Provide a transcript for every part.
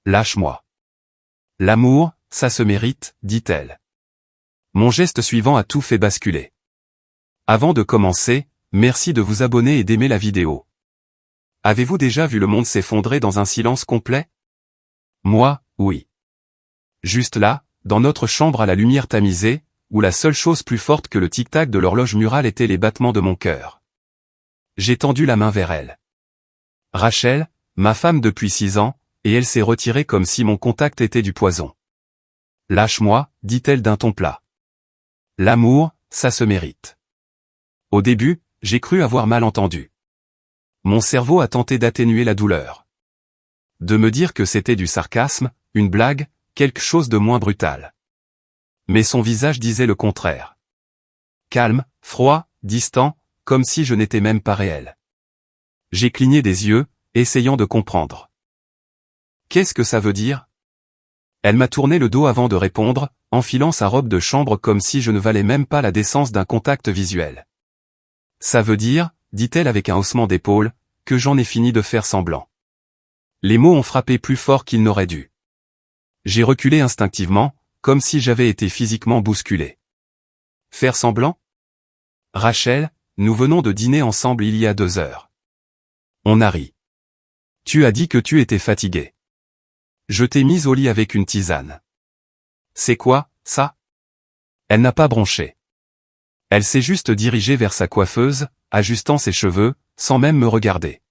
Lâche-moi. L'amour, ça se mérite, dit-elle. Mon geste suivant a tout fait basculer. Avant de commencer, merci de vous abonner et d'aimer la vidéo. Avez-vous déjà vu le monde s'effondrer dans un silence complet? Moi, oui. Juste là, dans notre chambre à la lumière tamisée, où la seule chose plus forte que le tic-tac de l'horloge murale était les battements de mon cœur. J'ai tendu la main vers elle. Rachel, ma femme depuis 6 ans, et elle s'est retirée comme si mon contact était du poison. Lâche-moi, dit-elle d'un ton plat. L'amour, ça se mérite. Au début, j'ai cru avoir mal entendu. Mon cerveau a tenté d'atténuer la douleur. De me dire que c'était du sarcasme, une blague, quelque chose de moins brutal. Mais son visage disait le contraire. Calme, froid, distant, comme si je n'étais même pas réel. J'ai cligné des yeux, essayant de comprendre. Qu'est-ce que ça veut dire? Elle m'a tourné le dos avant de répondre, enfilant sa robe de chambre comme si je ne valais même pas la décence d'un contact visuel. Ça veut dire, dit-elle avec un haussement d'épaule, que j'en ai fini de faire semblant. Les mots ont frappé plus fort qu'ils n'auraient dû. J'ai reculé instinctivement, comme si j'avais été physiquement bousculé. Faire semblant? Rachel, nous venons de dîner ensemble il y a 2 heures. On a ri. Tu as dit que tu étais fatigué. Je t'ai mise au lit avec une tisane. C'est quoi, ça? Elle n'a pas bronché. Elle s'est juste dirigée vers sa coiffeuse, ajustant ses cheveux, sans même me regarder.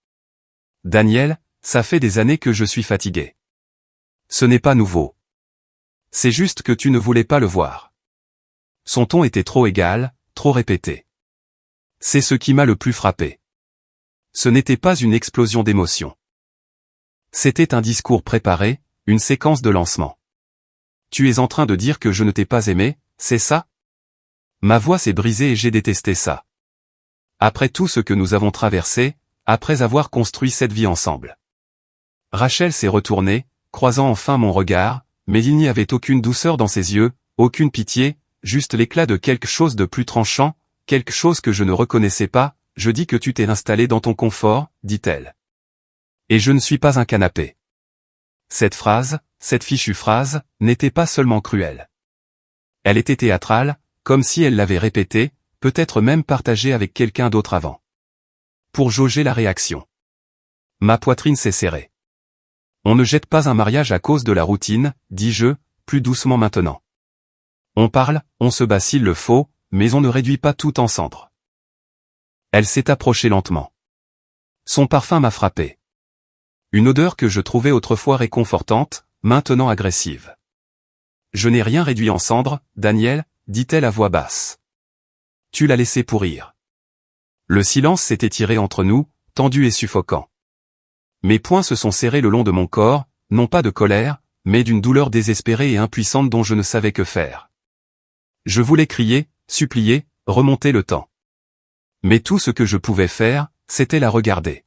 Daniel, ça fait des années que je suis fatigué. Ce n'est pas nouveau. C'est juste que tu ne voulais pas le voir. Son ton était trop égal, trop répété. C'est ce qui m'a le plus frappé. Ce n'était pas une explosion d'émotions. C'était un discours préparé, une séquence de lancement. Tu es en train de dire que je ne t'ai pas aimé, c'est ça? Ma voix s'est brisée et j'ai détesté ça. Après tout ce que nous avons traversé, après avoir construit cette vie ensemble. Rachel s'est retournée, croisant enfin mon regard, mais il n'y avait aucune douceur dans ses yeux, aucune pitié, juste l'éclat de quelque chose de plus tranchant, quelque chose que je ne reconnaissais pas. Je dis que tu t'es installé dans ton confort, dit-elle. Et je ne suis pas un canapé. Cette phrase, cette fichue phrase, n'était pas seulement cruelle. Elle était théâtrale, comme si elle l'avait répétée, peut-être même partagée avec quelqu'un d'autre avant. Pour jauger la réaction. Ma poitrine s'est serrée. On ne jette pas un mariage à cause de la routine, dis-je, plus doucement maintenant. On parle, on se bat s'il le faut, mais on ne réduit pas tout en cendres. Elle s'est approchée lentement. Son parfum m'a frappé. Une odeur que je trouvais autrefois réconfortante, maintenant agressive. Je n'ai rien réduit en cendres, Daniel, dit-elle à voix basse. Tu l'as laissé pourrir. Le silence s'est étiré entre nous, tendu et suffocant. Mes poings se sont serrés le long de mon corps, non pas de colère, mais d'une douleur désespérée et impuissante dont je ne savais que faire. Je voulais crier, supplier, remonter le temps. Mais tout ce que je pouvais faire, c'était la regarder.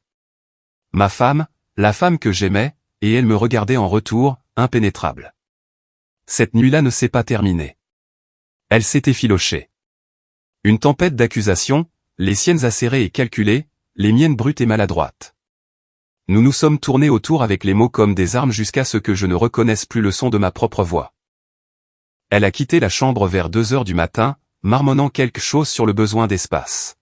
Ma femme, la femme que j'aimais, et elle me regardait en retour, impénétrable. Cette nuit-là ne s'est pas terminée. Elle s'est effilochée. Une tempête d'accusations, les siennes acérées et calculées, les miennes brutes et maladroites. Nous nous sommes tournés autour avec les mots comme des armes jusqu'à ce que je ne reconnaisse plus le son de ma propre voix. Elle a quitté la chambre vers 2 heures du matin, marmonnant quelque chose sur le besoin d'espace.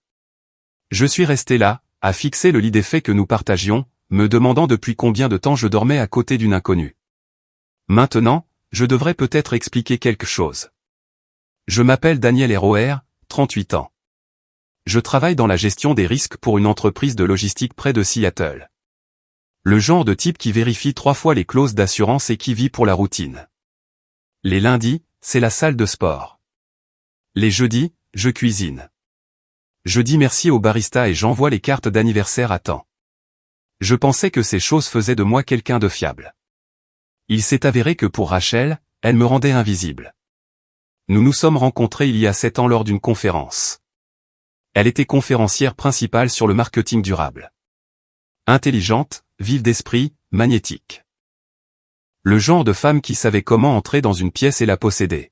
Je suis resté là, à fixer le lit des faits que nous partagions, me demandant depuis combien de temps je dormais à côté d'une inconnue. Maintenant, je devrais peut-être expliquer quelque chose. Je m'appelle Daniel Roer, 38 ans. Je travaille dans la gestion des risques pour une entreprise de logistique près de Seattle. Le genre de type qui vérifie 3 fois les clauses d'assurance et qui vit pour la routine. Les lundis, c'est la salle de sport. Les jeudis, je cuisine. Je dis merci au barista et j'envoie les cartes d'anniversaire à temps. Je pensais que ces choses faisaient de moi quelqu'un de fiable. Il s'est avéré que pour Rachel, elle me rendait invisible. Nous nous sommes rencontrés il y a 7 ans lors d'une conférence. Elle était conférencière principale sur le marketing durable. Intelligente, vive d'esprit, magnétique. Le genre de femme qui savait comment entrer dans une pièce et la posséder.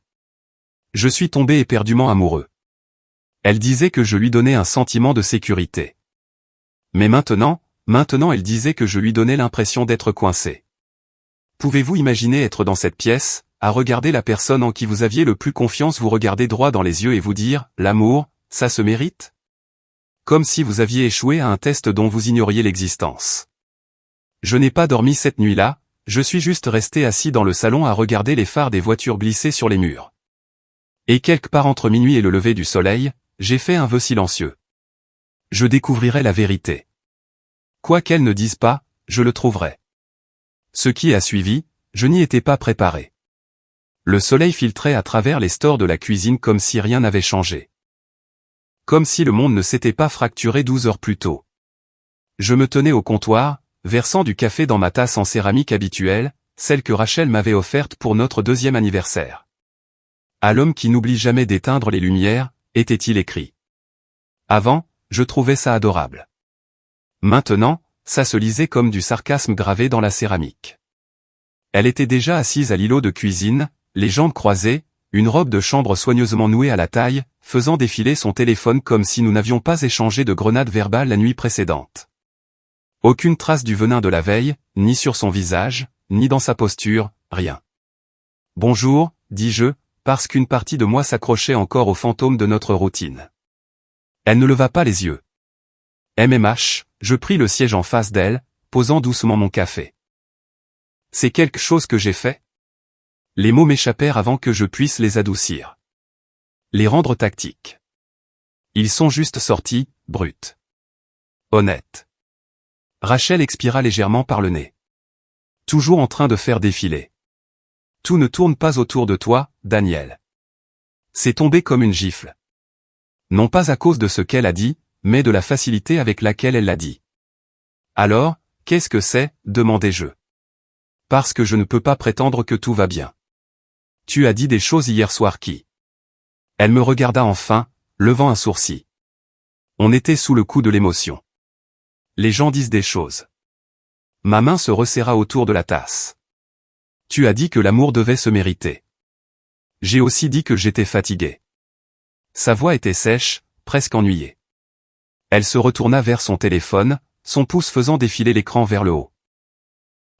Je suis tombé éperdument amoureux. Elle disait que je lui donnais un sentiment de sécurité. Mais maintenant elle disait que je lui donnais l'impression d'être coincé. Pouvez-vous imaginer être dans cette pièce, à regarder la personne en qui vous aviez le plus confiance vous regarder droit dans les yeux et vous dire « L'amour, ça se mérite ?» Comme si vous aviez échoué à un test dont vous ignoriez l'existence. Je n'ai pas dormi cette nuit-là, je suis juste resté assis dans le salon à regarder les phares des voitures glisser sur les murs. Et quelque part entre minuit et le lever du soleil, j'ai fait un vœu silencieux. Je découvrirai la vérité. Quoi qu'elle ne dise pas, je le trouverai. Ce qui a suivi, je n'y étais pas préparé. Le soleil filtrait à travers les stores de la cuisine comme si rien n'avait changé. Comme si le monde ne s'était pas fracturé 12 heures plus tôt. Je me tenais au comptoir, versant du café dans ma tasse en céramique habituelle, celle que Rachel m'avait offerte pour notre 2e anniversaire. À l'homme qui n'oublie jamais d'éteindre les lumières, était-il écrit. Avant, je trouvais ça adorable. Maintenant, ça se lisait comme du sarcasme gravé dans la céramique. Elle était déjà assise à l'îlot de cuisine, les jambes croisées, une robe de chambre soigneusement nouée à la taille, faisant défiler son téléphone comme si nous n'avions pas échangé de grenades verbales la nuit précédente. Aucune trace du venin de la veille, ni sur son visage, ni dans sa posture, rien. « Bonjour », dis-je, parce qu'une partie de moi s'accrochait encore aux fantômes de notre routine. Elle ne leva pas les yeux. MMH, je pris le siège en face d'elle, posant doucement mon café. « C'est quelque chose que j'ai fait ?» Les mots m'échappèrent avant que je puisse les adoucir. Les rendre tactiques. Ils sont juste sortis, bruts. Honnêtes. Rachel expira légèrement par le nez. Toujours en train de faire défiler. Tout ne tourne pas autour de toi, Daniel. C'est tombé comme une gifle. Non pas à cause de ce qu'elle a dit, mais de la facilité avec laquelle elle l'a dit. Alors, qu'est-ce que c'est, demandai-je. Parce que je ne peux pas prétendre que tout va bien. Tu as dit des choses hier soir qui... Elle me regarda enfin, levant un sourcil. On était sous le coup de l'émotion. Les gens disent des choses. Ma main se resserra autour de la tasse. Tu as dit que l'amour devait se mériter. J'ai aussi dit que j'étais fatigué. Sa voix était sèche, presque ennuyée. Elle se retourna vers son téléphone, son pouce faisant défiler l'écran vers le haut.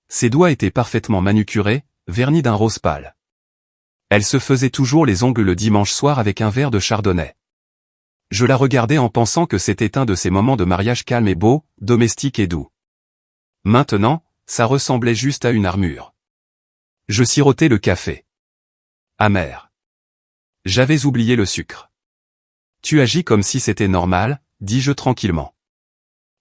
Ses doigts étaient parfaitement manucurés, vernis d'un rose pâle. Elle se faisait toujours les ongles le dimanche soir avec un verre de chardonnay. Je la regardais en pensant que c'était un de ces moments de mariage calme et beau, domestique et doux. Maintenant, ça ressemblait juste à une armure. Je sirotais le café. Amer. J'avais oublié le sucre. Tu agis comme si c'était normal, dis-je tranquillement.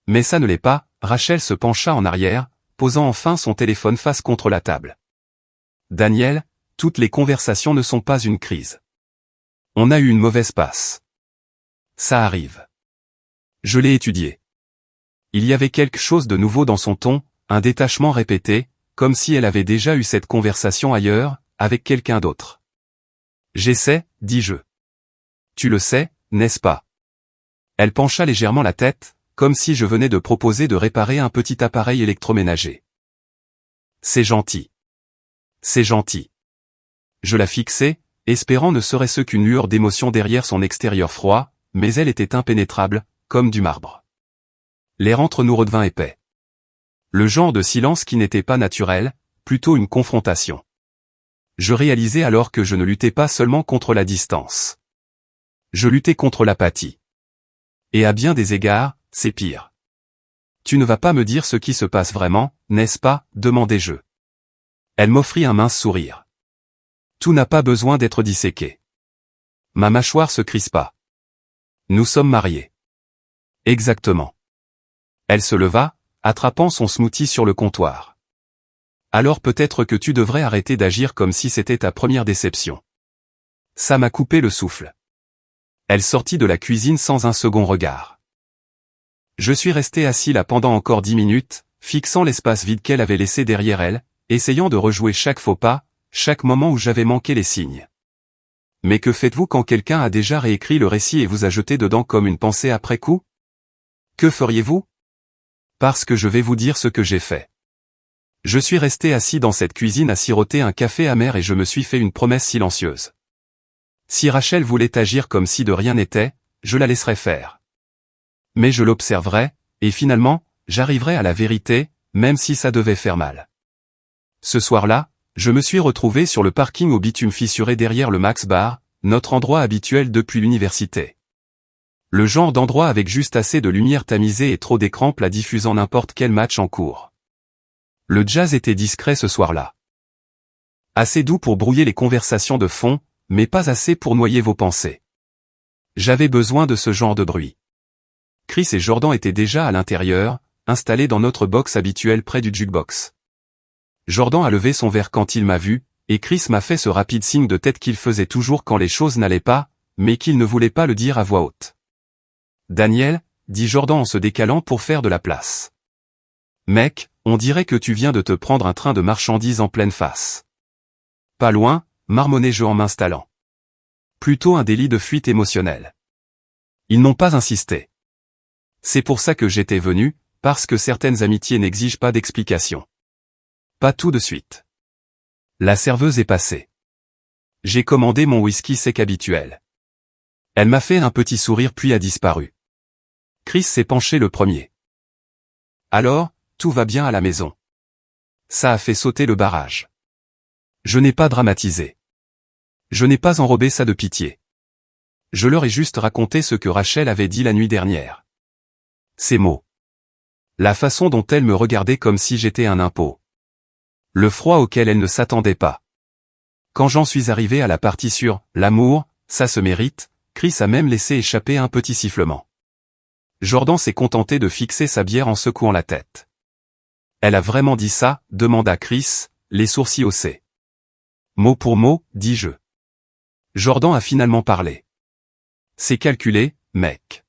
Mais ça ne l'est pas, Rachel se pencha en arrière, posant enfin son téléphone face contre la table. Daniel, toutes les conversations ne sont pas une crise. On a eu une mauvaise passe. Ça arrive. Je l'ai étudié. Il y avait quelque chose de nouveau dans son ton, un détachement répété, comme si elle avait déjà eu cette conversation ailleurs, avec quelqu'un d'autre. J'essaie, dis-je. Tu le sais, n'est-ce pas? Elle pencha légèrement la tête, comme si je venais de proposer de réparer un petit appareil électroménager. C'est gentil. C'est gentil. Je la fixai, espérant ne serait-ce qu'une lueur d'émotion derrière son extérieur froid, mais elle était impénétrable, comme du marbre. L'air entre nous redevint épais. Le genre de silence qui n'était pas naturel, plutôt une confrontation. Je réalisais alors que je ne luttais pas seulement contre la distance. Je luttais contre l'apathie. Et à bien des égards, c'est pire. Tu ne vas pas me dire ce qui se passe vraiment, n'est-ce pas, demandai-je. Elle m'offrit un mince sourire. Tout n'a pas besoin d'être disséqué. Ma mâchoire se crispa. Nous sommes mariés. Exactement. Elle se leva, attrapant son smoothie sur le comptoir. Alors peut-être que tu devrais arrêter d'agir comme si c'était ta première déception. Ça m'a coupé le souffle. Elle sortit de la cuisine sans un second regard. Je suis resté assis là pendant encore 10 minutes, fixant l'espace vide qu'elle avait laissé derrière elle, essayant de rejouer chaque faux pas, chaque moment où j'avais manqué les signes. Mais que faites-vous quand quelqu'un a déjà réécrit le récit et vous a jeté dedans comme une pensée après coup? Que feriez-vous? Parce que je vais vous dire ce que j'ai fait. Je suis resté assis dans cette cuisine à siroter un café amer et je me suis fait une promesse silencieuse. Si Rachel voulait agir comme si de rien n'était, je la laisserais faire. Mais je l'observerais, et finalement, j'arriverais à la vérité, même si ça devait faire mal. Ce soir-là, je me suis retrouvé sur le parking au bitume fissuré derrière le Max Bar, notre endroit habituel depuis l'université. Le genre d'endroit avec juste assez de lumière tamisée et trop d'écrans plats diffusant n'importe quel match en cours. Le jazz était discret ce soir-là. Assez doux pour brouiller les conversations de fond, mais pas assez pour noyer vos pensées. J'avais besoin de ce genre de bruit. Chris et Jordan étaient déjà à l'intérieur, installés dans notre box habituelle près du jukebox. Jordan a levé son verre quand il m'a vu, et Chris m'a fait ce rapide signe de tête qu'il faisait toujours quand les choses n'allaient pas, mais qu'il ne voulait pas le dire à voix haute. « Daniel », dit Jordan en se décalant pour faire de la place. « Mec, on dirait que tu viens de te prendre un train de marchandises en pleine face. » « Pas loin », marmonnai-je en m'installant. Plutôt un délit de fuite émotionnelle. Ils n'ont pas insisté. C'est pour ça que j'étais venu, parce que certaines amitiés n'exigent pas d'explication. Pas tout de suite. La serveuse est passée. J'ai commandé mon whisky sec habituel. Elle m'a fait un petit sourire puis a disparu. Chris s'est penché le premier. Alors, tout va bien à la maison. Ça a fait sauter le barrage. Je n'ai pas dramatisé. Je n'ai pas enrobé ça de pitié. Je leur ai juste raconté ce que Rachel avait dit la nuit dernière. Ces mots. La façon dont elle me regardait comme si j'étais un impôt. Le froid auquel elle ne s'attendait pas. Quand j'en suis arrivé à la partie sur « l'amour, ça se mérite », Chris a même laissé échapper un petit sifflement. Jordan s'est contenté de fixer sa bière en secouant la tête. « Elle a vraiment dit ça ?» demanda Chris, les sourcils haussés. Mot pour mot, dis-je. Jordan a finalement parlé. C'est calculé, mec.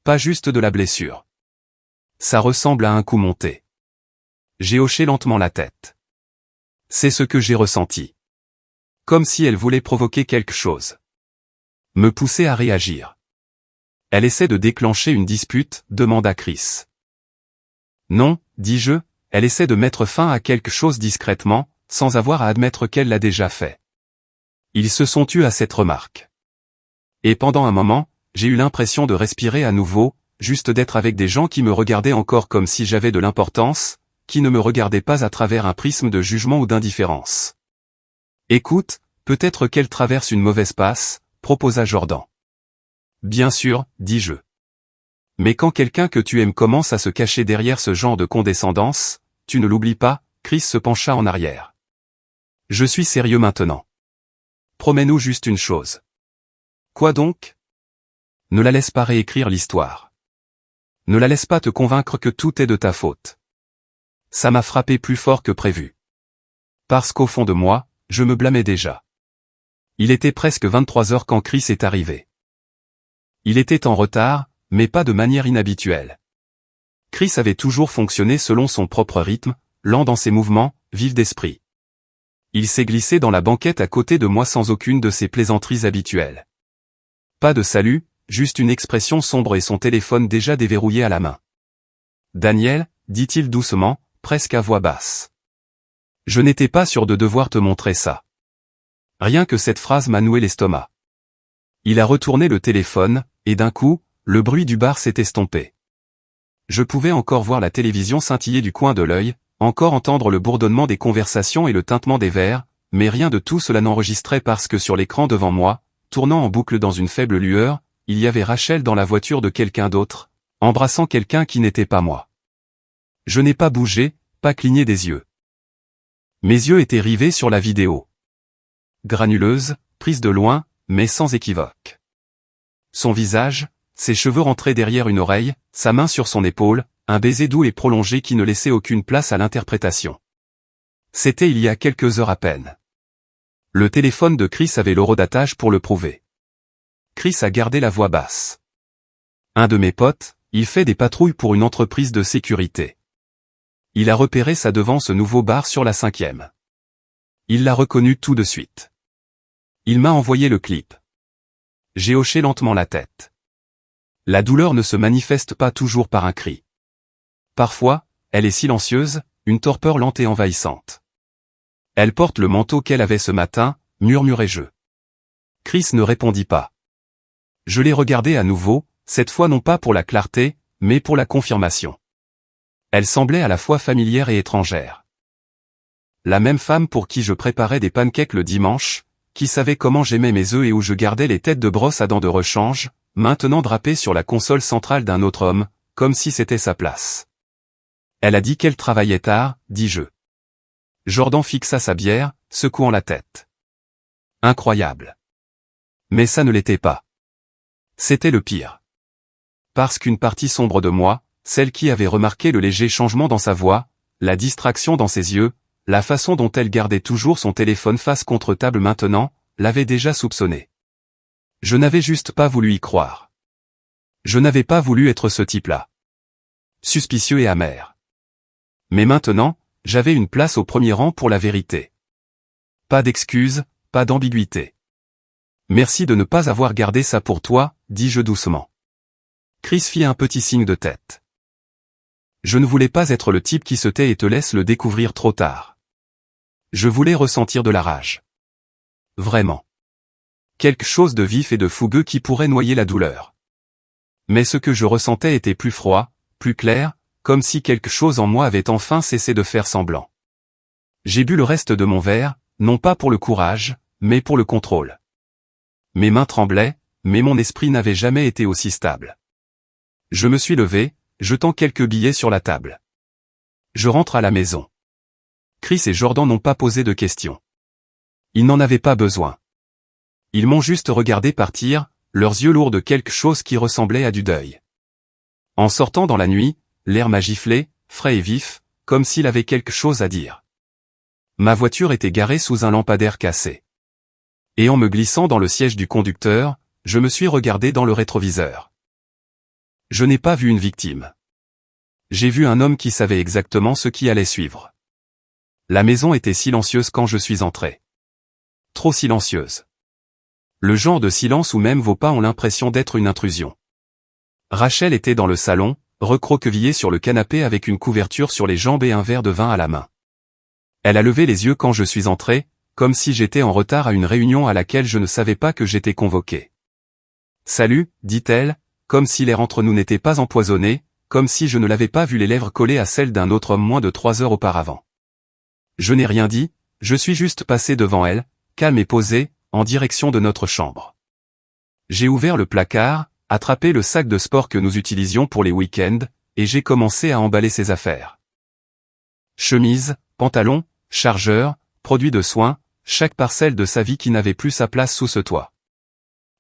Pas juste de la blessure. Ça ressemble à un coup monté. J'ai hoché lentement la tête. C'est ce que j'ai ressenti. Comme si elle voulait provoquer quelque chose. Me pousser à réagir. Elle essaie de déclencher une dispute, demanda Chris. Non, dis-je, elle essaie de mettre fin à quelque chose discrètement, sans avoir à admettre qu'elle l'a déjà fait. Ils se sont tus à cette remarque. Et pendant un moment, j'ai eu l'impression de respirer à nouveau, juste d'être avec des gens qui me regardaient encore comme si j'avais de l'importance, qui ne me regardaient pas à travers un prisme de jugement ou d'indifférence. Écoute, peut-être qu'elle traverse une mauvaise passe, proposa Jordan. Bien sûr, dis-je. Mais quand quelqu'un que tu aimes commence à se cacher derrière ce genre de condescendance, tu ne l'oublies pas, Chris se pencha en arrière. Je suis sérieux maintenant. Promets-nous juste une chose. Quoi donc? Ne la laisse pas réécrire l'histoire. Ne la laisse pas te convaincre que tout est de ta faute. Ça m'a frappé plus fort que prévu. Parce qu'au fond de moi, je me blâmais déjà. Il était presque 23 heures quand Chris est arrivé. Il était en retard, mais pas de manière inhabituelle. Chris avait toujours fonctionné selon son propre rythme, lent dans ses mouvements, vif d'esprit. Il s'est glissé dans la banquette à côté de moi sans aucune de ses plaisanteries habituelles. Pas de salut, juste une expression sombre et son téléphone déjà déverrouillé à la main. « Daniel », dit-il doucement, presque à voix basse. Je n'étais pas sûr de devoir te montrer ça. Rien que cette phrase m'a noué l'estomac. Il a retourné le téléphone, et d'un coup, le bruit du bar s'est estompé. Je pouvais encore voir la télévision scintiller du coin de l'œil, encore entendre le bourdonnement des conversations et le tintement des verres, mais rien de tout cela n'enregistrait parce que sur l'écran devant moi, tournant en boucle dans une faible lueur, il y avait Rachel dans la voiture de quelqu'un d'autre, embrassant quelqu'un qui n'était pas moi. Je n'ai pas bougé, pas cligné des yeux. Mes yeux étaient rivés sur la vidéo. Granuleuse, prise de loin, mais sans équivoque. Son visage, ses cheveux rentrés derrière une oreille, sa main sur son épaule, un baiser doux et prolongé qui ne laissait aucune place à l'interprétation. C'était il y a quelques heures à peine. Le téléphone de Chris avait l'horodatage pour le prouver. Chris a gardé la voix basse. Un de mes potes, il fait des patrouilles pour une entreprise de sécurité. Il a repéré ça devant ce nouveau bar sur la 5e. Il l'a reconnu tout de suite. Il m'a envoyé le clip. J'ai hoché lentement la tête. La douleur ne se manifeste pas toujours par un cri. Parfois, elle est silencieuse, une torpeur lente et envahissante. Elle porte le manteau qu'elle avait ce matin, murmurai-je. Chris ne répondit pas. Je l'ai regardée à nouveau, cette fois non pas pour la clarté, mais pour la confirmation. Elle semblait à la fois familière et étrangère. la même femme pour qui je préparais des pancakes le dimanche, qui savait comment j'aimais mes œufs et où je gardais les têtes de brosse à dents de rechange, maintenant drapée sur la console centrale d'un autre homme, comme si c'était sa place. Elle a dit qu'elle travaillait tard, dis-je. Jordan fixa sa bière, secouant la tête. Incroyable. Mais ça ne l'était pas. C'était le pire. Parce qu'une partie sombre de moi, celle qui avait remarqué le léger changement dans sa voix, la distraction dans ses yeux, la façon dont elle gardait toujours son téléphone face contre table maintenant, l'avait déjà soupçonné. Je n'avais juste pas voulu y croire. Je n'avais pas voulu être ce type-là. Suspicieux et amer. Mais maintenant, j'avais une place au premier rang pour la vérité. Pas d'excuses, pas d'ambiguïté. Merci de ne pas avoir gardé ça pour toi, dis-je doucement. Chris fit un petit signe de tête. Je ne voulais pas être le type qui se tait et te laisse le découvrir trop tard. Je voulais ressentir de la rage. Vraiment. Quelque chose de vif et de fougueux qui pourrait noyer la douleur. Mais ce que je ressentais était plus froid, plus clair, comme si quelque chose en moi avait enfin cessé de faire semblant. J'ai bu le reste de mon verre, non pas pour le courage, mais pour le contrôle. Mes mains tremblaient, mais mon esprit n'avait jamais été aussi stable. Je me suis levé, jetant quelques billets sur la table. Je rentre à la maison. Chris et Jordan n'ont pas posé de questions. Ils n'en avaient pas besoin. Ils m'ont juste regardé partir, leurs yeux lourds de quelque chose qui ressemblait à du deuil. En sortant dans la nuit, l'air m'a giflé, frais et vif, comme s'il avait quelque chose à dire. Ma voiture était garée sous un lampadaire cassé. Et en me glissant dans le siège du conducteur, je me suis regardé dans le rétroviseur. Je n'ai pas vu une victime. J'ai vu un homme qui savait exactement ce qui allait suivre. La maison était silencieuse quand je suis entré. Trop silencieuse. Le genre de silence où même vos pas ont l'impression d'être une intrusion. Rachel était dans le salon, recroquevillée sur le canapé avec une couverture sur les jambes et un verre de vin à la main. Elle a levé les yeux quand je suis entré, comme si j'étais en retard à une réunion à laquelle je ne savais pas que j'étais convoqué. « Salut », dit-elle, comme si l'air entre nous n'était pas empoisonné, comme si je ne l'avais pas vu les lèvres collées à celles d'un autre homme moins de 3 heures auparavant. Je n'ai rien dit, je suis juste passé devant elle, calme et posé, en direction de notre chambre. J'ai ouvert le placard, attrapé le sac de sport que nous utilisions pour les week-ends, et j'ai commencé à emballer ses affaires. Chemise, pantalon, chargeur, produits de soins, chaque parcelle de sa vie qui n'avait plus sa place sous ce toit.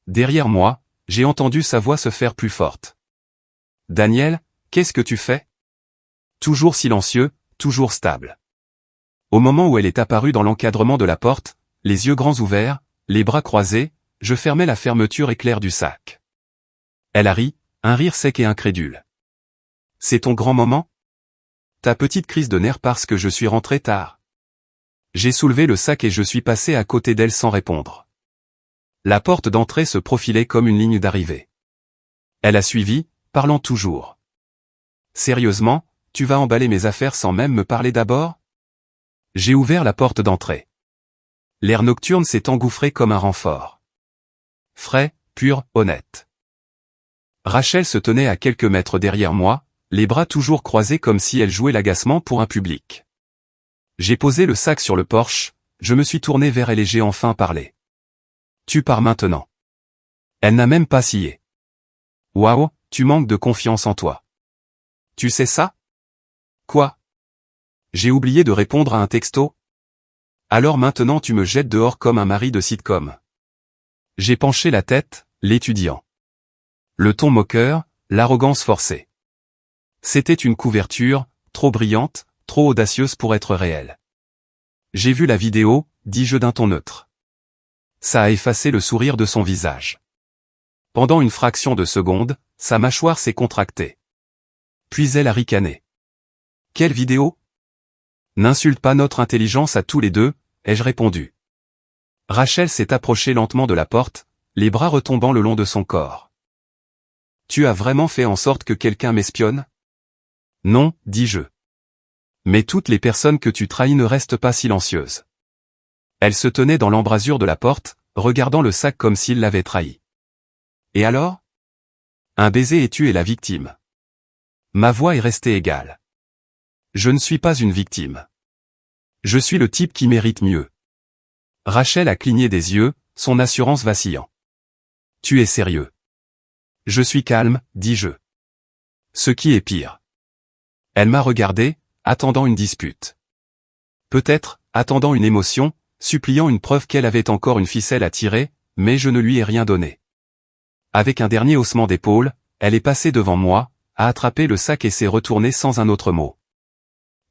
Derrière moi, j'ai entendu sa voix se faire plus forte. « Daniel, qu'est-ce que tu fais ?» Toujours silencieux, toujours stable. Au moment où elle est apparue dans l'encadrement de la porte, les yeux grands ouverts, les bras croisés, je fermais la fermeture éclair du sac. Elle a ri, un rire sec et incrédule. « C'est ton grand moment ? Ta petite crise de nerfs parce que je suis rentré tard. » J'ai soulevé le sac et je suis passé à côté d'elle sans répondre. La porte d'entrée se profilait comme une ligne d'arrivée. Elle a suivi, parlant toujours. « Sérieusement, tu vas emballer mes affaires sans même me parler d'abord ?» J'ai ouvert la porte d'entrée. L'air nocturne s'est engouffré comme un renfort. Frais, pur, honnête. Rachel se tenait à quelques mètres derrière moi, les bras toujours croisés comme si elle jouait l'agacement pour un public. J'ai posé le sac sur le porche, je me suis tourné vers elle et j'ai enfin parlé. « Tu pars maintenant. » Elle n'a même pas scié. « Waouh, tu manques de confiance en toi. » « Tu sais ça ? » « Quoi ? » J'ai oublié de répondre à un texto ? « Alors maintenant tu me jettes dehors comme un mari de sitcom. » J'ai penché la tête, l'étudiant. Le ton moqueur, l'arrogance forcée. C'était une couverture, trop brillante, trop audacieuse pour être réelle. J'ai vu la vidéo, dis-je d'un ton neutre. Ça a effacé le sourire de son visage. Pendant une fraction de seconde, sa mâchoire s'est contractée. Puis elle a ricané. Quelle vidéo ? N'insulte pas notre intelligence à tous les deux, ai-je répondu. Rachel s'est approchée lentement de la porte, les bras retombant le long de son corps. Tu as vraiment fait en sorte que quelqu'un m'espionne ? Non, dis-je. Mais toutes les personnes que tu trahis ne restent pas silencieuses. Elle se tenait dans l'embrasure de la porte, regardant le sac comme s'il l'avait trahi. Et alors ? Un baiser et tu es la victime. Ma voix est restée égale. Je ne suis pas une victime. Je suis le type qui mérite mieux. Rachel a cligné des yeux, son assurance vacillant. Tu es sérieux? Je suis calme, dis-je. Ce qui est pire. Elle m'a regardé, attendant une dispute. Peut-être, attendant une émotion, suppliant une preuve qu'elle avait encore une ficelle à tirer, mais je ne lui ai rien donné. Avec un dernier haussement d'épaule, elle est passée devant moi, a attrapé le sac et s'est retournée sans un autre mot.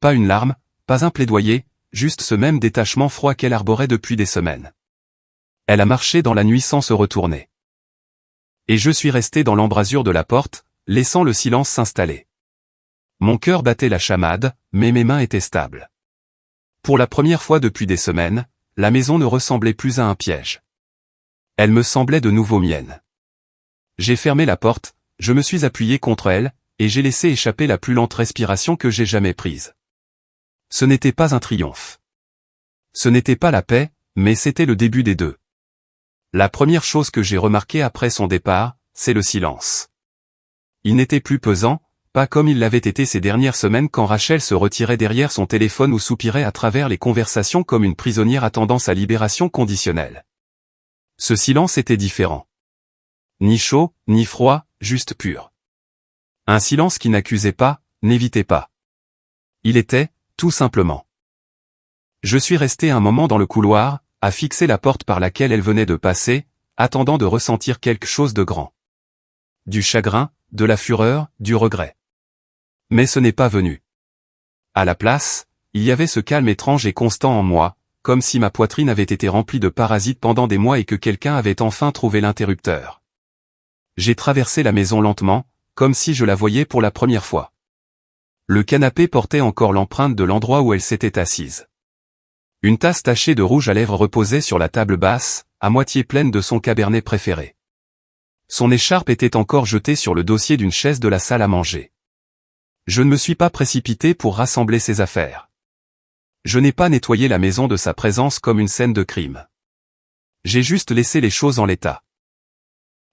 Pas une larme, pas un plaidoyer, juste ce même détachement froid qu'elle arborait depuis des semaines. Elle a marché dans la nuit sans se retourner. Et je suis resté dans l'embrasure de la porte, laissant le silence s'installer. Mon cœur battait la chamade, mais mes mains étaient stables. Pour la première fois depuis des semaines, la maison ne ressemblait plus à un piège. Elle me semblait de nouveau mienne. J'ai fermé la porte, je me suis appuyé contre elle, et j'ai laissé échapper la plus lente respiration que j'ai jamais prise. Ce n'était pas un triomphe. Ce n'était pas la paix, mais c'était le début des deux. La première chose que j'ai remarquée après son départ, c'est le silence. Il n'était plus pesant, pas comme il l'avait été ces dernières semaines quand Rachel se retirait derrière son téléphone ou soupirait à travers les conversations comme une prisonnière attendant sa libération conditionnelle. Ce silence était différent. Ni chaud, ni froid, juste pur. Un silence qui n'accusait pas, n'évitait pas. Il était, tout simplement. Je suis resté un moment dans le couloir, à fixer la porte par laquelle elle venait de passer, attendant de ressentir quelque chose de grand. Du chagrin, de la fureur, du regret. Mais ce n'est pas venu. À la place, il y avait ce calme étrange et constant en moi, comme si ma poitrine avait été remplie de parasites pendant des mois et que quelqu'un avait enfin trouvé l'interrupteur. J'ai traversé la maison lentement, comme si je la voyais pour la première fois. Le canapé portait encore l'empreinte de l'endroit où elle s'était assise. Une tasse tachée de rouge à lèvres reposait sur la table basse, à moitié pleine de son cabernet préféré. Son écharpe était encore jetée sur le dossier d'une chaise de la salle à manger. Je ne me suis pas précipité pour rassembler ses affaires. Je n'ai pas nettoyé la maison de sa présence comme une scène de crime. J'ai juste laissé les choses en l'état.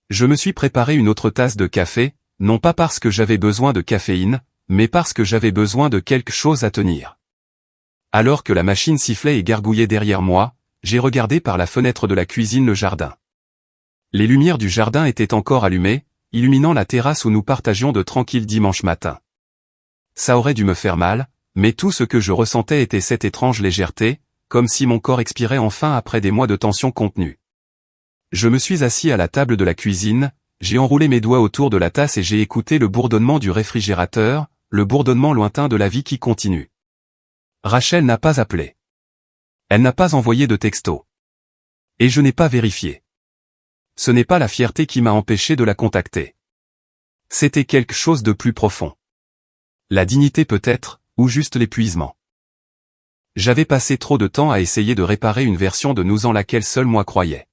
Je me suis préparé une autre tasse de café, non pas parce que j'avais besoin de caféine, mais parce que j'avais besoin de quelque chose à tenir. Alors que la machine sifflait et gargouillait derrière moi, j'ai regardé par la fenêtre de la cuisine le jardin. Les lumières du jardin étaient encore allumées, illuminant la terrasse où nous partagions de tranquilles dimanches matins. Ça aurait dû me faire mal, mais tout ce que je ressentais était cette étrange légèreté, comme si mon corps expirait enfin après des mois de tension contenue. Je me suis assis à la table de la cuisine, j'ai enroulé mes doigts autour de la tasse et j'ai écouté le bourdonnement du réfrigérateur, le bourdonnement lointain de la vie qui continue. Rachel n'a pas appelé. Elle n'a pas envoyé de texto. Et je n'ai pas vérifié. Ce n'est pas la fierté qui m'a empêché de la contacter. C'était quelque chose de plus profond. La dignité peut-être, ou juste l'épuisement. J'avais passé trop de temps à essayer de réparer une version de nous en laquelle seul moi croyais.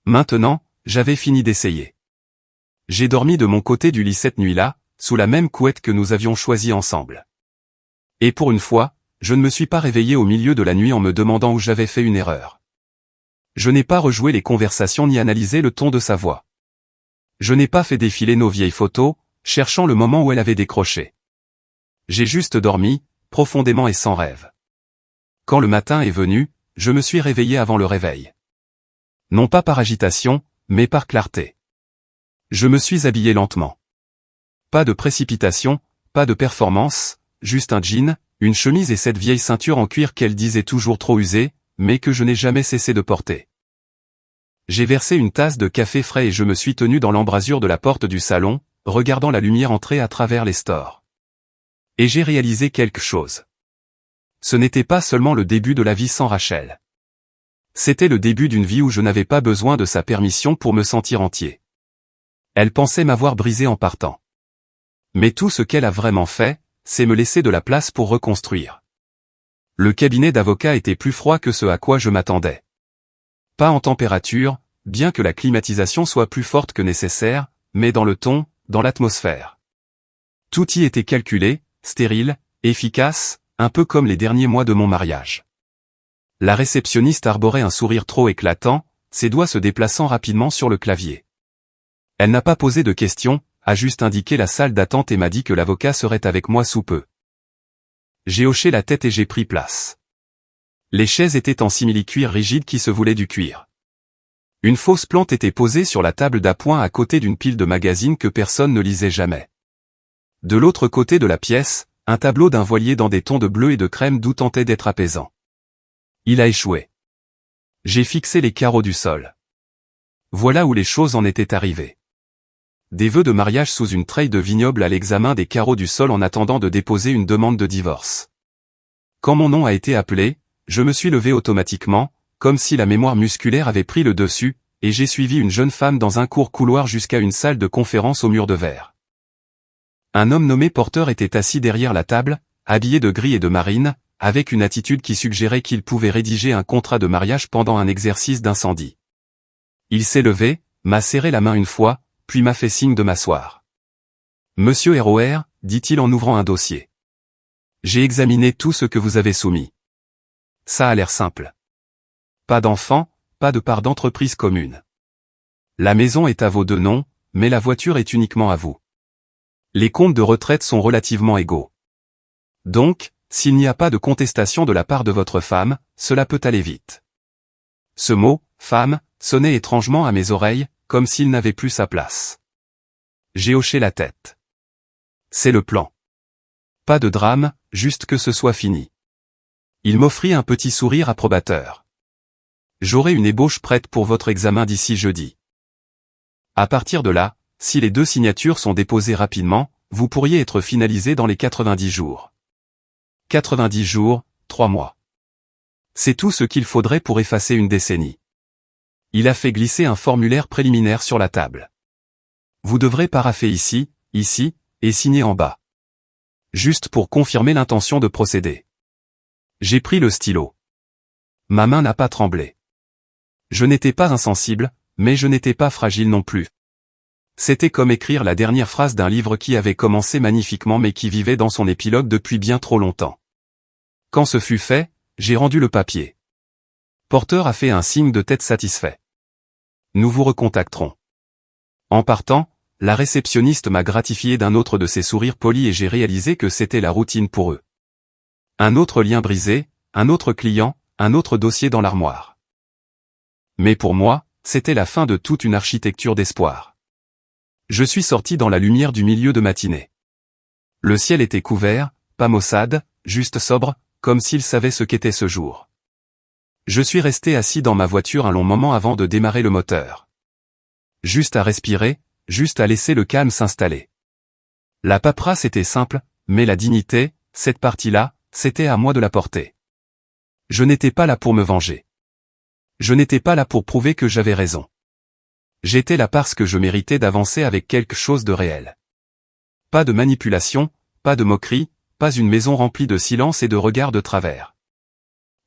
Maintenant, j'avais fini d'essayer. J'ai dormi de mon côté du lit cette nuit-là, sous la même couette que nous avions choisie ensemble. Et pour une fois, je ne me suis pas réveillé au milieu de la nuit en me demandant où j'avais fait une erreur. Je n'ai pas rejoué les conversations ni analysé le ton de sa voix. Je n'ai pas fait défiler nos vieilles photos, cherchant le moment où elle avait décroché. J'ai juste dormi, profondément et sans rêve. Quand le matin est venu, je me suis réveillé avant le réveil. Non pas par agitation, mais par clarté. Je me suis habillé lentement. Pas de précipitation, pas de performance, juste un jean, une chemise et cette vieille ceinture en cuir qu'elle disait toujours trop usée, mais que je n'ai jamais cessé de porter. J'ai versé une tasse de café frais et je me suis tenu dans l'embrasure de la porte du salon, regardant la lumière entrer à travers les stores. Et j'ai réalisé quelque chose. Ce n'était pas seulement le début de la vie sans Rachel. C'était le début d'une vie où je n'avais pas besoin de sa permission pour me sentir entier. Elle pensait m'avoir brisé en partant. Mais tout ce qu'elle a vraiment fait, c'est me laisser de la place pour reconstruire. Le cabinet d'avocat était plus froid que ce à quoi je m'attendais. Pas en température, bien que la climatisation soit plus forte que nécessaire, mais dans le ton, dans l'atmosphère. Tout y était calculé, stérile, efficace, un peu comme les derniers mois de mon mariage. La réceptionniste arborait un sourire trop éclatant, ses doigts se déplaçant rapidement sur le clavier. Elle n'a pas posé de questions, a juste indiqué la salle d'attente et m'a dit que l'avocat serait avec moi sous peu. J'ai hoché la tête et j'ai pris place. Les chaises étaient en simili-cuir rigide qui se voulait du cuir. Une fausse plante était posée sur la table d'appoint à côté d'une pile de magazines que personne ne lisait jamais. De l'autre côté de la pièce, un tableau d'un voilier dans des tons de bleu et de crème doux tentait d'être apaisant. Il a échoué. J'ai fixé les carreaux du sol. Voilà où les choses en étaient arrivées. Des vœux de mariage sous une treille de vignoble à l'examen des carreaux du sol en attendant de déposer une demande de divorce. Quand mon nom a été appelé, je me suis levé automatiquement, comme si la mémoire musculaire avait pris le dessus, et j'ai suivi une jeune femme dans un court couloir jusqu'à une salle de conférence au mur de verre. Un homme nommé Porter était assis derrière la table, habillé de gris et de marine, avec une attitude qui suggérait qu'il pouvait rédiger un contrat de mariage pendant un exercice d'incendie. Il s'est levé, m'a serré la main une fois, puis m'a fait signe de m'asseoir. « Monsieur ROR, dit-il en ouvrant un dossier. J'ai examiné tout ce que vous avez soumis. Ça a l'air simple. Pas d'enfant, pas de part d'entreprise commune. La maison est à vos deux noms, mais la voiture est uniquement à vous. Les comptes de retraite sont relativement égaux. Donc, s'il n'y a pas de contestation de la part de votre femme, cela peut aller vite. » Ce mot, femme, sonnait étrangement à mes oreilles, comme s'il n'avait plus sa place. J'ai hoché la tête. C'est le plan. Pas de drame, juste que ce soit fini. Il m'offrit un petit sourire approbateur. J'aurai une ébauche prête pour votre examen d'ici jeudi. À partir de là, si les 2 signatures sont déposées rapidement, vous pourriez être finalisé dans les 90 jours. 90 jours, 3 mois. C'est tout ce qu'il faudrait pour effacer une décennie. Il a fait glisser un formulaire préliminaire sur la table. Vous devrez parapher ici, ici, et signer en bas. Juste pour confirmer l'intention de procéder. J'ai pris le stylo. Ma main n'a pas tremblé. Je n'étais pas insensible, mais je n'étais pas fragile non plus. C'était comme écrire la dernière phrase d'un livre qui avait commencé magnifiquement mais qui vivait dans son épilogue depuis bien trop longtemps. Quand ce fut fait, j'ai rendu le papier. Porter a fait un signe de tête satisfait. Nous vous recontacterons. En partant, la réceptionniste m'a gratifié d'un autre de ses sourires polis et j'ai réalisé que c'était la routine pour eux. Un autre lien brisé, un autre client, un autre dossier dans l'armoire. Mais pour moi, c'était la fin de toute une architecture d'espoir. Je suis sorti dans la lumière du milieu de matinée. Le ciel était couvert, pas maussade, juste sobre, comme s'il savait ce qu'était ce jour. Je suis resté assis dans ma voiture un long moment avant de démarrer le moteur. Juste à respirer, juste à laisser le calme s'installer. La paperasse était simple, mais la dignité, cette partie-là, c'était à moi de la porter. Je n'étais pas là pour me venger. Je n'étais pas là pour prouver que j'avais raison. J'étais là parce que je méritais d'avancer avec quelque chose de réel. Pas de manipulation, pas de moquerie, pas une maison remplie de silence et de regards de travers.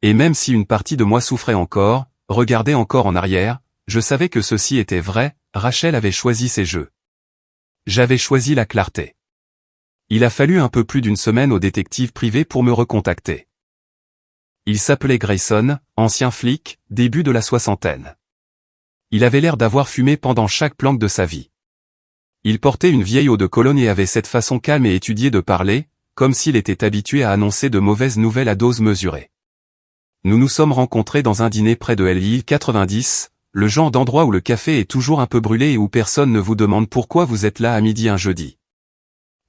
Et même si une partie de moi souffrait encore, regardait encore en arrière, je savais que ceci était vrai, Rachel avait choisi ses jeux. J'avais choisi la clarté. Il a fallu un peu plus d'une semaine au détective privé pour me recontacter. Il s'appelait Grayson, ancien flic, début de la soixantaine. Il avait l'air d'avoir fumé pendant chaque planque de sa vie. Il portait une vieille eau de Cologne et avait cette façon calme et étudiée de parler, comme s'il était habitué à annoncer de mauvaises nouvelles à dose mesurée. Nous nous sommes rencontrés dans un dîner près de LI 90, le genre d'endroit où le café est toujours un peu brûlé et où personne ne vous demande pourquoi vous êtes là à midi un jeudi.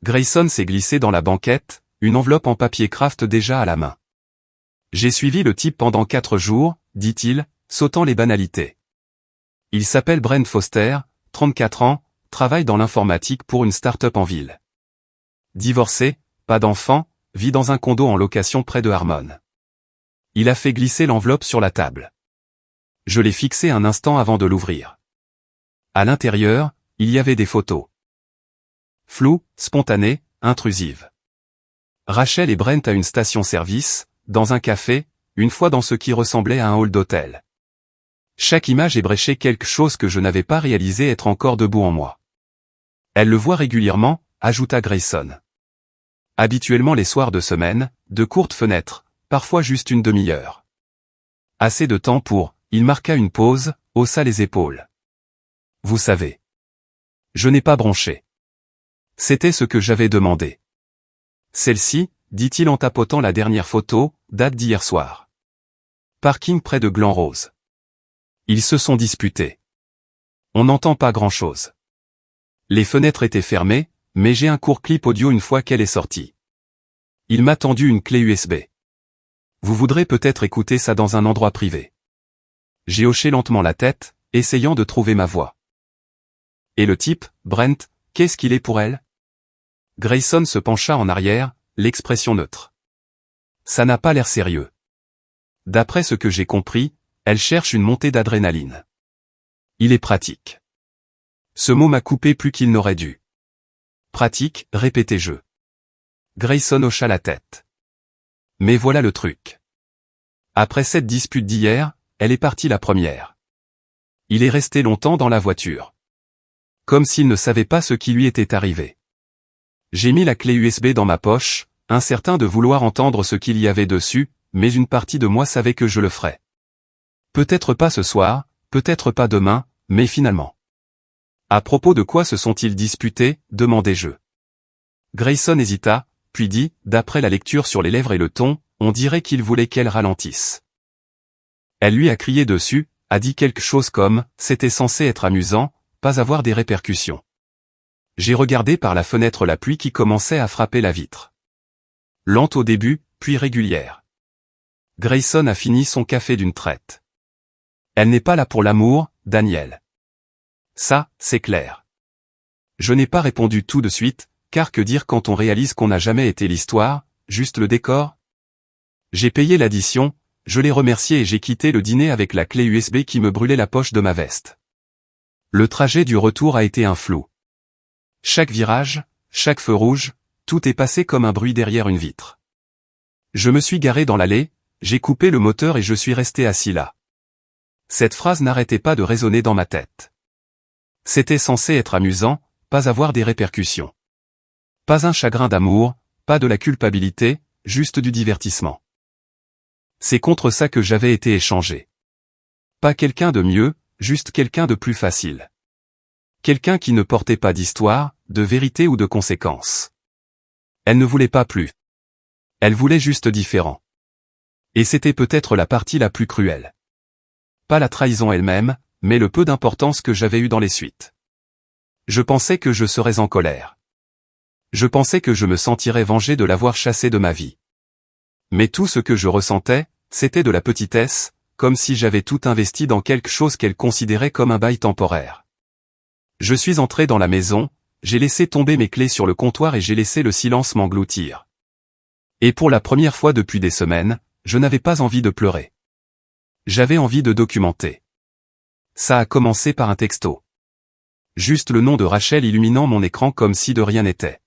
Grayson s'est glissé dans la banquette, une enveloppe en papier craft déjà à la main. J'ai suivi le type pendant 4 jours, dit-il, sautant les banalités. Il s'appelle Brent Foster, 34 ans, travaille dans l'informatique pour une start-up en ville. Divorcé, pas d'enfant, vit dans un condo en location près de Harmon. Il a fait glisser l'enveloppe sur la table. Je l'ai fixée un instant avant de l'ouvrir. À l'intérieur, il y avait des photos. Floues, spontanées, intrusives. Rachel et Brent à une station-service, dans un café, une fois dans ce qui ressemblait à un hall d'hôtel. Chaque image ébréchait quelque chose que je n'avais pas réalisé être encore debout en moi. Elle le voit régulièrement, ajouta Grayson. Habituellement les soirs de semaine, de courtes fenêtres, parfois juste une demi-heure. Assez de temps pour, il marqua une pause, haussa les épaules. Vous savez. Je n'ai pas bronché. C'était ce que j'avais demandé. Celle-ci, dit-il en tapotant la dernière photo, date d'hier soir. Parking près de Glen Rose. Ils se sont disputés. On n'entend pas grand-chose. Les fenêtres étaient fermées, mais j'ai un court clip audio une fois qu'elle est sortie. Il m'a tendu une clé USB. Vous voudrez peut-être écouter ça dans un endroit privé. J'ai hoché lentement la tête, essayant de trouver ma voix. Et le type, Brent, qu'est-ce qu'il est pour elle? Grayson se pencha en arrière, l'expression neutre. Ça n'a pas l'air sérieux. D'après ce que j'ai compris, elle cherche une montée d'adrénaline. Il est pratique. Ce mot m'a coupé plus qu'il n'aurait dû. Pratique, répétai-je. Grayson hocha la tête. Mais voilà le truc. Après cette dispute d'hier, elle est partie la première. Il est resté longtemps dans la voiture. Comme s'il ne savait pas ce qui lui était arrivé. J'ai mis la clé USB dans ma poche, incertain de vouloir entendre ce qu'il y avait dessus, mais une partie de moi savait que je le ferais. Peut-être pas ce soir, peut-être pas demain, mais finalement. À propos de quoi se sont-ils disputés, demandai-je. Grayson hésita, puis dit, d'après la lecture sur les lèvres et le ton, on dirait qu'il voulait qu'elle ralentisse. Elle lui a crié dessus, a dit quelque chose comme, c'était censé être amusant, pas avoir des répercussions. J'ai regardé par la fenêtre la pluie qui commençait à frapper la vitre. Lente au début, puis régulière. Grayson a fini son café d'une traite. Elle n'est pas là pour l'amour, Daniel. Ça, c'est clair. Je n'ai pas répondu tout de suite, car que dire quand on réalise qu'on n'a jamais été l'histoire, juste le décor? J'ai payé l'addition, je l'ai remercié et j'ai quitté le dîner avec la clé USB qui me brûlait la poche de ma veste. Le trajet du retour a été un flou. Chaque virage, chaque feu rouge, tout est passé comme un bruit derrière une vitre. Je me suis garé dans l'allée, j'ai coupé le moteur et je suis resté assis là. Cette phrase n'arrêtait pas de résonner dans ma tête. C'était censé être amusant, pas avoir des répercussions. Pas un chagrin d'amour, pas de la culpabilité, juste du divertissement. C'est contre ça que j'avais été échangé. Pas quelqu'un de mieux, juste quelqu'un de plus facile. Quelqu'un qui ne portait pas d'histoire, de vérité ou de conséquences. Elle ne voulait pas plus. Elle voulait juste différent. Et c'était peut-être la partie la plus cruelle. Pas la trahison elle-même, mais le peu d'importance que j'avais eu dans les suites. Je pensais que je serais en colère. Je pensais que je me sentirais vengé de l'avoir chassée de ma vie. Mais tout ce que je ressentais, c'était de la petitesse, comme si j'avais tout investi dans quelque chose qu'elle considérait comme un bail temporaire. Je suis entré dans la maison, j'ai laissé tomber mes clés sur le comptoir et j'ai laissé le silence m'engloutir. Et pour la première fois depuis des semaines, je n'avais pas envie de pleurer. J'avais envie de documenter. Ça a commencé par un texto. Juste le nom de Rachel illuminant mon écran comme si de rien n'était.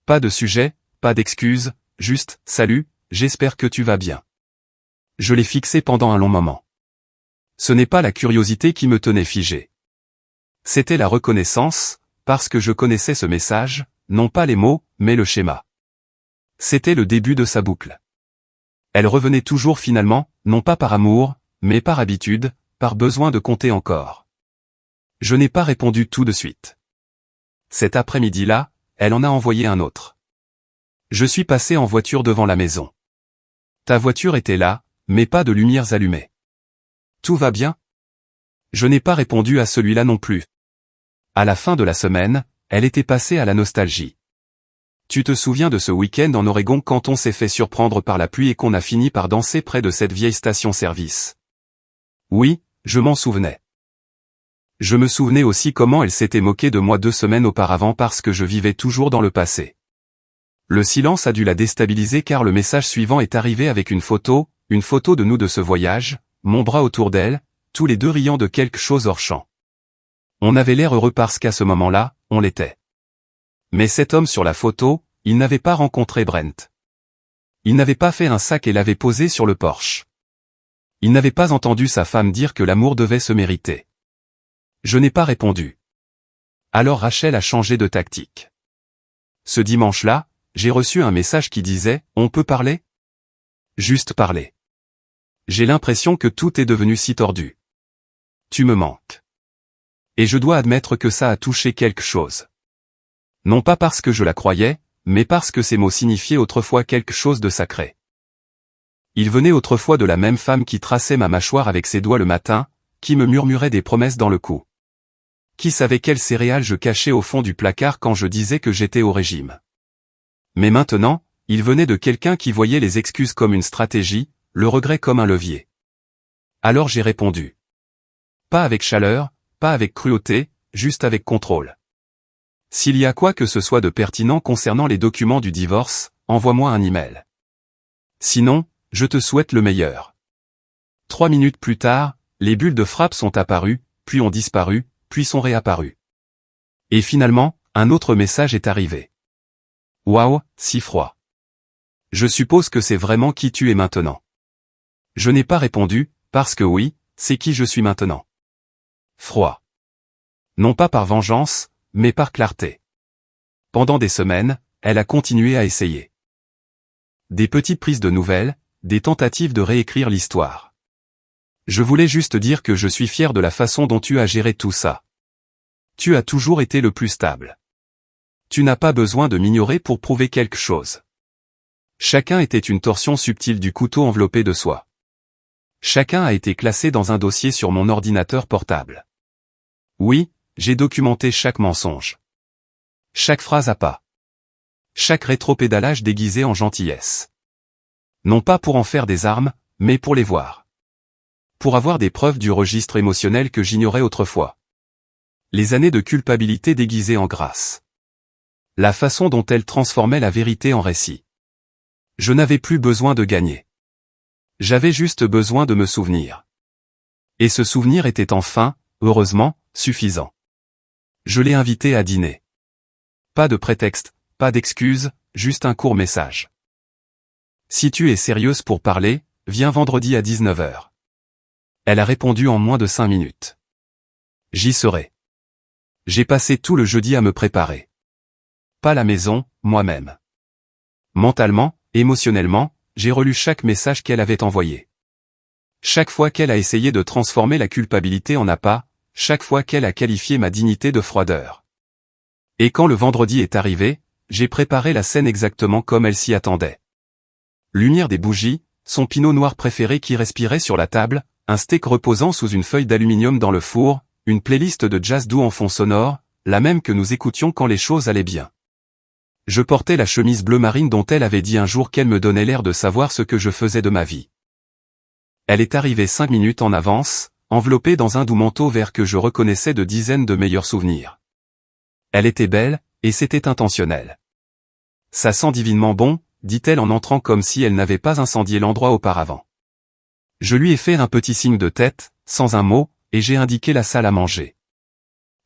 Pas de sujet, pas d'excuses, juste « Salut, j'espère que tu vas bien ». Je l'ai fixé pendant un long moment. Ce n'est pas la curiosité qui me tenait figé. C'était la reconnaissance, parce que je connaissais ce message, non pas les mots, mais le schéma. C'était le début de sa boucle. Elle revenait toujours finalement, non pas par amour, mais par habitude, par besoin de compter encore. Je n'ai pas répondu tout de suite. Cet après-midi-là, elle en a envoyé un autre. Je suis passé en voiture devant la maison. Ta voiture était là, mais pas de lumières allumées. Tout va bien? Je n'ai pas répondu à celui-là non plus. À la fin de la semaine, elle était passée à la nostalgie. Tu te souviens de ce week-end en Oregon quand on s'est fait surprendre par la pluie et qu'on a fini par danser près de cette vieille station-service? Oui, je m'en souvenais. Je me souvenais aussi comment elle s'était moquée de moi 2 semaines auparavant parce que je vivais toujours dans le passé. Le silence a dû la déstabiliser car le message suivant est arrivé avec une photo de nous de ce voyage, mon bras autour d'elle, tous les deux riant de quelque chose hors champ. On avait l'air heureux parce qu'à ce moment-là, on l'était. Mais cet homme sur la photo, il n'avait pas rencontré Brent. Il n'avait pas fait un sac et l'avait posé sur le porche. Il n'avait pas entendu sa femme dire que l'amour devait se mériter. Je n'ai pas répondu. Alors Rachel a changé de tactique. Ce dimanche-là, j'ai reçu un message qui disait « On peut parler ?» Juste parler. J'ai l'impression que tout est devenu si tordu. Tu me manques. Et je dois admettre que ça a touché quelque chose. Non pas parce que je la croyais, mais parce que ces mots signifiaient autrefois quelque chose de sacré. Il venait autrefois de la même femme qui traçait ma mâchoire avec ses doigts le matin, qui me murmurait des promesses dans le cou. Qui savait quelles céréales je cachais au fond du placard quand je disais que j'étais au régime. Mais maintenant, il venait de quelqu'un qui voyait les excuses comme une stratégie, le regret comme un levier. Alors j'ai répondu. Pas avec chaleur, pas avec cruauté, juste avec contrôle. S'il y a quoi que ce soit de pertinent concernant les documents du divorce, envoie-moi un email. Sinon, je te souhaite le meilleur. 3 minutes plus tard, les bulles de frappe sont apparues, puis ont disparu, puis sont réapparues. Et finalement, un autre message est arrivé. Waouh, si froid. Je suppose que c'est vraiment qui tu es maintenant. Je n'ai pas répondu, parce que oui, c'est qui je suis maintenant. Froid. Non pas par vengeance, mais par clarté. Pendant des semaines, elle a continué à essayer. Des petites prises de nouvelles, des tentatives de réécrire l'histoire. Je voulais juste dire que je suis fier de la façon dont tu as géré tout ça. Tu as toujours été le plus stable. Tu n'as pas besoin de m'ignorer pour prouver quelque chose. Chacun était une torsion subtile du couteau enveloppé de soie. Chacun a été classé dans un dossier sur mon ordinateur portable. Oui, j'ai documenté chaque mensonge. Chaque phrase à pas. Chaque rétropédalage déguisé en gentillesse. Non pas pour en faire des armes, mais pour les voir. Pour avoir des preuves du registre émotionnel que j'ignorais autrefois. Les années de culpabilité déguisées en grâce. La façon dont elle transformait la vérité en récit. Je n'avais plus besoin de gagner. J'avais juste besoin de me souvenir. Et ce souvenir était enfin, heureusement, suffisant. Je l'ai invitée à dîner. Pas de prétexte, pas d'excuse, juste un court message. Si tu es sérieuse pour parler, viens vendredi à 19h. Elle a répondu en moins de 5 minutes. J'y serai. J'ai passé tout le jeudi à me préparer. Pas la maison, moi-même. Mentalement, émotionnellement, j'ai relu chaque message qu'elle avait envoyé. Chaque fois qu'elle a essayé de transformer la culpabilité en appât, chaque fois qu'elle a qualifié ma dignité de froideur. Et quand le vendredi est arrivé, j'ai préparé la scène exactement comme elle s'y attendait. Lumière des bougies, son pinot noir préféré qui respirait sur la table, un steak reposant sous une feuille d'aluminium dans le four, une playlist de jazz doux en fond sonore, la même que nous écoutions quand les choses allaient bien. Je portais la chemise bleu marine dont elle avait dit un jour qu'elle me donnait l'air de savoir ce que je faisais de ma vie. Elle est arrivée 5 minutes en avance, enveloppée dans un doux manteau vert que je reconnaissais de dizaines de meilleurs souvenirs. Elle était belle, et c'était intentionnel. Ça sent divinement bon, dit-elle en entrant comme si elle n'avait pas incendié l'endroit auparavant. Je lui ai fait un petit signe de tête, sans un mot, et j'ai indiqué la salle à manger.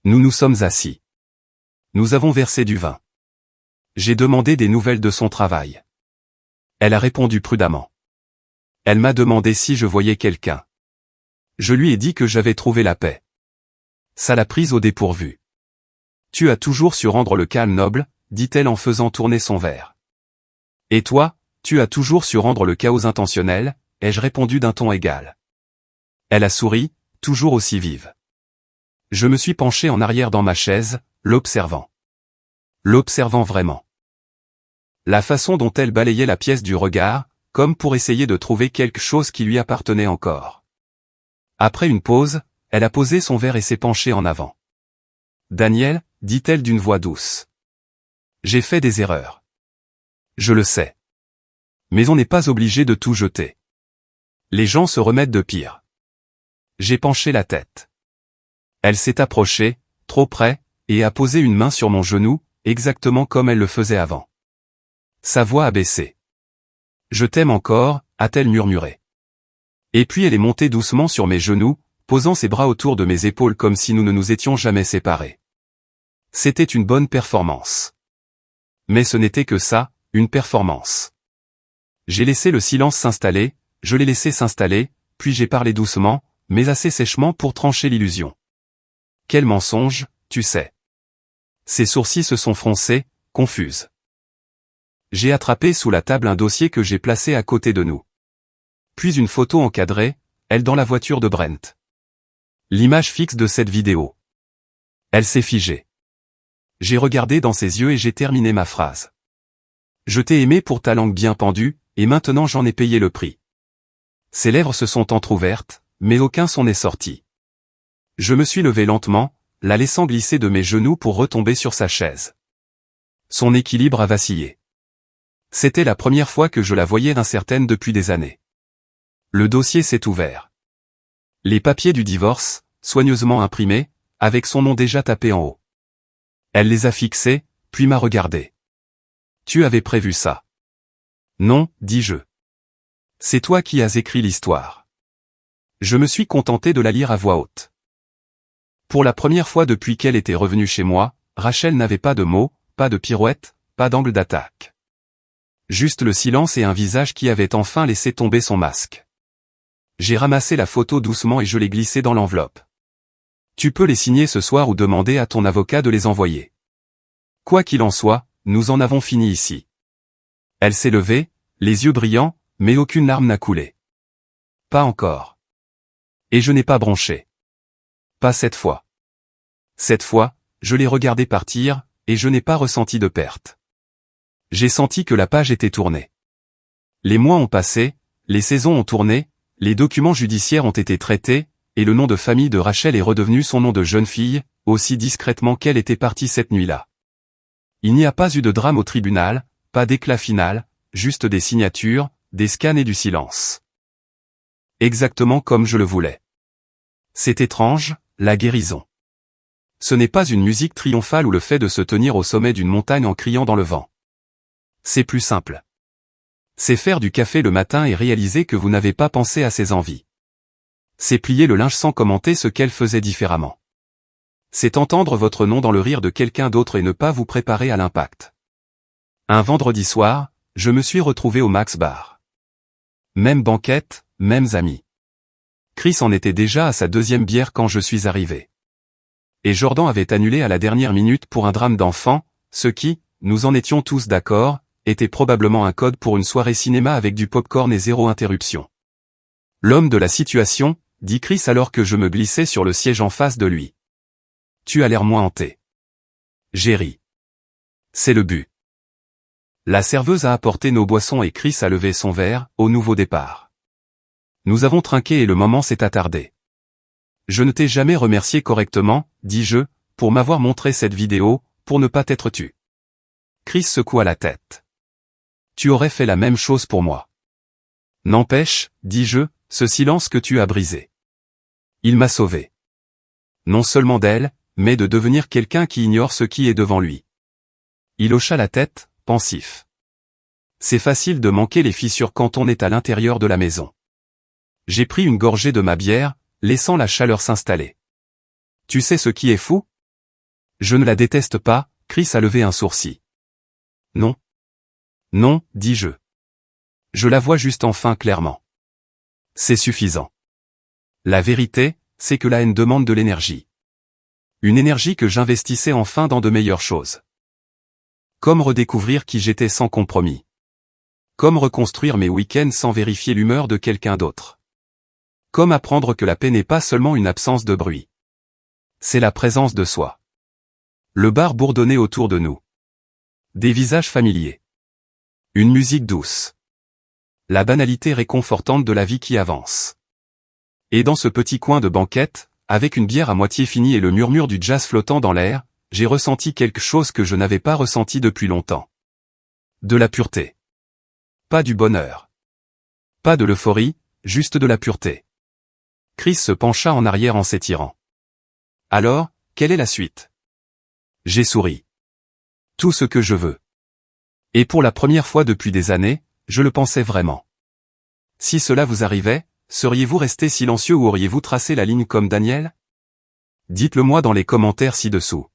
Nous nous sommes assis. Nous avons versé du vin. J'ai demandé des nouvelles de son travail. Elle a répondu prudemment. Elle m'a demandé si je voyais quelqu'un. Je lui ai dit que j'avais trouvé la paix. Ça l'a prise au dépourvu. Tu as toujours su rendre le calme noble, dit-elle en faisant tourner son verre. Et toi, tu as toujours su rendre le chaos intentionnel, ai-je répondu d'un ton égal. Elle a souri, toujours aussi vive. Je me suis penché en arrière dans ma chaise, l'observant. L'observant vraiment. La façon dont elle balayait la pièce du regard, comme pour essayer de trouver quelque chose qui lui appartenait encore. Après une pause, elle a posé son verre et s'est penchée en avant. Daniel, dit-elle d'une voix douce. J'ai fait des erreurs. Je le sais. Mais on n'est pas obligé de tout jeter. Les gens se remettent de pire. J'ai penché la tête. Elle s'est approchée, trop près, et a posé une main sur mon genou, exactement comme elle le faisait avant. Sa voix a baissé. Je t'aime encore, a-t-elle murmuré. Et puis elle est montée doucement sur mes genoux, posant ses bras autour de mes épaules comme si nous ne nous étions jamais séparés. C'était une bonne performance. Mais ce n'était que ça, une performance. J'ai laissé le silence s'installer, je l'ai laissé s'installer, puis j'ai parlé doucement, mais assez sèchement pour trancher l'illusion. Quel mensonge, tu sais. Ses sourcils se sont froncés, confuses. J'ai attrapé sous la table un dossier que j'ai placé à côté de nous. Puis une photo encadrée, elle dans la voiture de Brent. L'image fixe de cette vidéo. Elle s'est figée. J'ai regardé dans ses yeux et j'ai terminé ma phrase. Je t'ai aimé pour ta langue bien pendue, et maintenant j'en ai payé le prix. Ses lèvres se sont entr'ouvertes, mais aucun son n'est sorti. Je me suis levé lentement, la laissant glisser de mes genoux pour retomber sur sa chaise. Son équilibre a vacillé. C'était la première fois que je la voyais incertaine depuis des années. Le dossier s'est ouvert. Les papiers du divorce, soigneusement imprimés, avec son nom déjà tapé en haut. Elle les a fixés, puis m'a regardé. « Tu avais prévu ça. »« Non, dis-je. C'est toi qui as écrit l'histoire. » Je me suis contenté de la lire à voix haute. Pour la première fois depuis qu'elle était revenue chez moi, Rachel n'avait pas de mots, pas de pirouette, pas d'angle d'attaque. Juste le silence et un visage qui avait enfin laissé tomber son masque. J'ai ramassé la photo doucement et je l'ai glissée dans l'enveloppe. Tu peux les signer ce soir ou demander à ton avocat de les envoyer. Quoi qu'il en soit, nous en avons fini ici. Elle s'est levée, les yeux brillants, mais aucune larme n'a coulé. Pas encore. Et je n'ai pas bronché. Pas cette fois. Cette fois, je l'ai regardé partir, et je n'ai pas ressenti de perte. J'ai senti que la page était tournée. Les mois ont passé, les saisons ont tourné, les documents judiciaires ont été traités, et le nom de famille de Rachel est redevenu son nom de jeune fille, aussi discrètement qu'elle était partie cette nuit-là. Il n'y a pas eu de drame au tribunal, pas d'éclat final, juste des signatures, des scans et du silence. Exactement comme je le voulais. C'est étrange, la guérison. Ce n'est pas une musique triomphale ou le fait de se tenir au sommet d'une montagne en criant dans le vent. C'est plus simple. C'est faire du café le matin et réaliser que vous n'avez pas pensé à ses envies. C'est plier le linge sans commenter ce qu'elle faisait différemment. C'est entendre votre nom dans le rire de quelqu'un d'autre et ne pas vous préparer à l'impact. Un vendredi soir, je me suis retrouvé au Max Bar. Même banquette, mêmes amis. Chris en était déjà à sa deuxième bière quand je suis arrivé. Et Jordan avait annulé à la dernière minute pour un drame d'enfant, ce qui, nous en étions tous d'accord, était probablement un code pour une soirée cinéma avec du popcorn et zéro interruption. L'homme de la situation, dit Chris alors que je me glissais sur le siège en face de lui. Tu as l'air moins hanté. J'ai ri. C'est le but. La serveuse a apporté nos boissons et Chris a levé son verre, au nouveau départ. Nous avons trinqué et le moment s'est attardé. Je ne t'ai jamais remercié correctement, dis-je, pour m'avoir montré cette vidéo, pour ne pas t'être tu. Chris secoua la tête. Tu aurais fait la même chose pour moi. N'empêche, dis-je, ce silence que tu as brisé. Il m'a sauvé. Non seulement d'elle, mais de devenir quelqu'un qui ignore ce qui est devant lui. Il hocha la tête, pensif. C'est facile de manquer les fissures quand on est à l'intérieur de la maison. J'ai pris une gorgée de ma bière, laissant la chaleur s'installer. Tu sais ce qui est fou? Je ne la déteste pas, Chris a levé un sourcil. Non. Non, dis-je. Je la vois juste enfin clairement. C'est suffisant. La vérité, c'est que la haine demande de l'énergie. Une énergie que j'investissais enfin dans de meilleures choses. Comme redécouvrir qui j'étais sans compromis. Comme reconstruire mes week-ends sans vérifier l'humeur de quelqu'un d'autre. Comme apprendre que la paix n'est pas seulement une absence de bruit. C'est la présence de soi. Le bar bourdonnait autour de nous. Des visages familiers. Une musique douce. La banalité réconfortante de la vie qui avance. Et dans ce petit coin de banquette, avec une bière à moitié finie et le murmure du jazz flottant dans l'air, j'ai ressenti quelque chose que je n'avais pas ressenti depuis longtemps. De la pureté. Pas du bonheur. Pas de l'euphorie, juste de la pureté. Chris se pencha en arrière en s'étirant. Alors, quelle est la suite? J'ai souri. Tout ce que je veux. Et pour la première fois depuis des années, je le pensais vraiment. Si cela vous arrivait, seriez-vous resté silencieux ou auriez-vous tracé la ligne comme Daniel? Dites-le moi dans les commentaires ci-dessous.